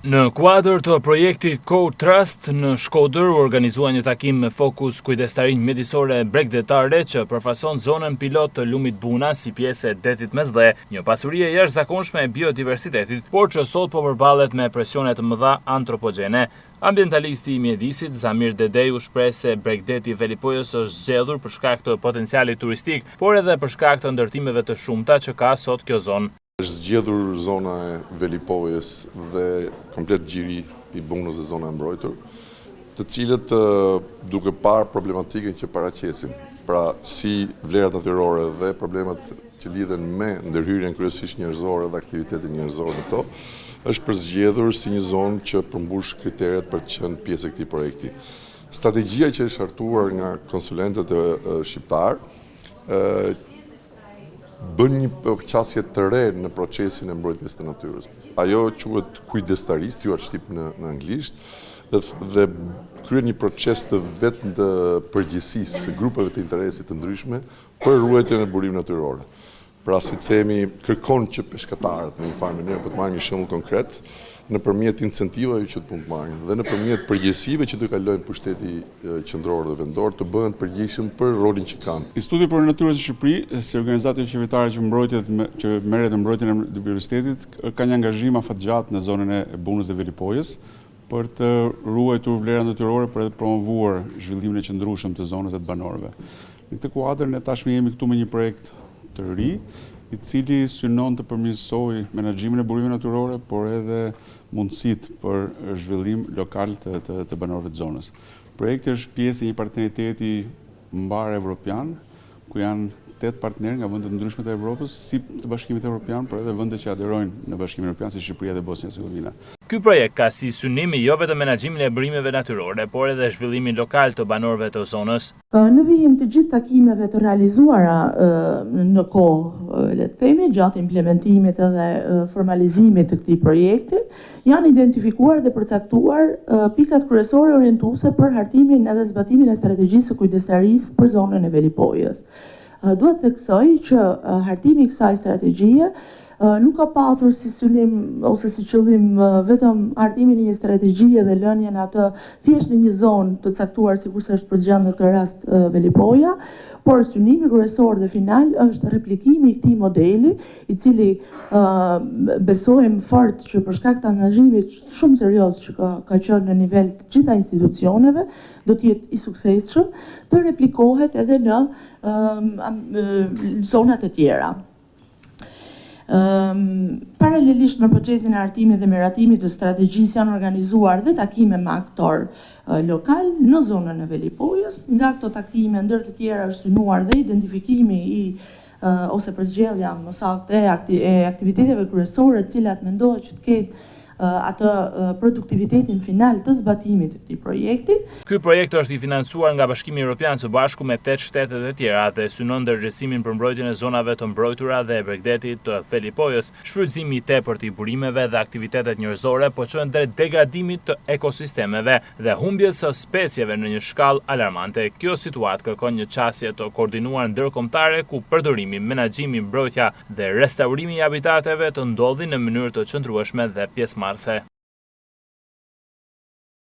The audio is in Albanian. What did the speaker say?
Në kuadër të projektit Code Trust në Shkodër u organizua një takim me fokus kujdestarinj mjedisore bregdetare që përfason zonën pilot të lumit Buna si pjesë e detit Mesdhe, një pasuri e jashtëzakonshme e biodiversitetit, por që sot po përballet me presione të mëdha antropogjene. Ambientalisti i mjedisit Zamir Dedej u shpreh se bregdeti Velipojës është zgjedhur për shkak të potencialit turistik, por edhe për shkak të ndërtimeve të shumta që ka sot kjo zonë. Është zgjedhur zona e Velipojës dhe komplet gjiri i Bunës dhe zona e mbrojtur, të cilët duke parë problematikën që paraqesin, pra si vlerat natyrore dhe problemet që lidhen me ndërhyrjen kryesisht njerëzore dhe aktivitetin njerëzor në to, është përzgjedhur si një zonë që përmbush kriteret për të qenë pjesë e këtij projekti. Strategjia që është hartuar nga konsulentët shqiptar bën një përqasje të re në procesin e mbrojtjes të natyrës. Ajo quhet kujdestarist, quhet shtyp në anglisht, dhe kryen një proces të vetë të përgjegjësisë së grupeve të interesit të ndryshme për ruajtjen e burimit natyror. Pra, si të themi, kërkon që peshkatarët në një farë mënyrë, për të marrë një shembull konkret, nëpërmjet incentivave që të mund të marrin dhe nëpërmjet përgjegjësive që të kalojnë pushteti qendror dhe vendor të bëhen të përgjegjshëm për rolin që kanë. Instituti për Natyrën e Shqipërisë, si organizatë qeveritare që merret me mbrojtjen e biodiversitetit, ka një angazhim afatgjatë në zonën e Bunës dhe Velipojës për të ruajtur vlerat natyrore për të promovuar zhvillimin e qëndrueshëm të zonës dhe të banorëve. Në këtë kuadër ne tashmë jemi këtu me një projekt të ri, i cili synon të përmirësojë menaxhimin e burimeve natyrore, por edhe mundësitë për zhvillim lokal të banorëve të zonës. Projekti është pjesë e një partneriteti mbar evropian, ku janë 8 partnerë nga vende të ndryshme të Evropës, si të Bashkimit Evropian, por edhe vende që aderojnë në Bashkimin Evropian si Shqipëria dhe Bosnia-Hercegovina. Ky projekt ka si synim jo vetëm menaxhimin e burimeve natyrore, por edhe zhvillimin lokal të banorëve të zonës. Në vijim të gjithë takimeve të realizuara në kohë, le të themi, gjatë implementimit edhe formalizimit të këtij projekti, janë identifikuar dhe përcaktuar pikat kryesore orientuese për hartimin edhe zbatimin e strategjisë së kujdestarisë për zonën e Velipojës. Duhet të theksoj që hartimi i kësaj strategjie nuk ka patur si synim ose si qëllim vetëm hartimin e një strategjie dhe lënien atë thjesht në një zonë të caktuar sikurse është përgjigj në këtë rast Velipoja, por synimi kryesor dhe final është replikimi i këtij modeli, i cili besojmë fort që për shkak të angazhimit shumë serioz që ka qenë në nivel të gjitha institucioneve, do të jetë i suksesshëm të replikohet edhe në zonat e tjera. Paralelisht me procesin e hartimit dhe miratimit të strategjisë janë organizuar dhe takime me aktor lokal në zonën e Velipojës. Nga këto takime ndër të tjera është synuar dhe identifikimi ose përzgjedhja më saktë e aktiviteteve kryesore të cilat mendohet që të ketë atë produktivitetin final të zbatimit të këtij projekti. Ky projekt është i financuar nga Bashkimi Evropian së bashku me 8 shtetet e tjera dhe synon ndërgjegjësimin për mbrojtjen e zonave të mbrojtura dhe e bregdetit të Velipojës, shfrytëzimi i tepërt i burimeve dhe aktivitetet njerëzore po çojnë drejt degradimit të ekosistemeve dhe humbjes së specieve në një shkallë alarmante. Kjo situatë kërkon një qasje të koordinuar ndërkombëtare ku përdorimi, menaxhimi, mbrojtja dhe restaurimi i habitateve të ndodhin në mënyrë të qëndrueshme dhe pjesëmarrëse.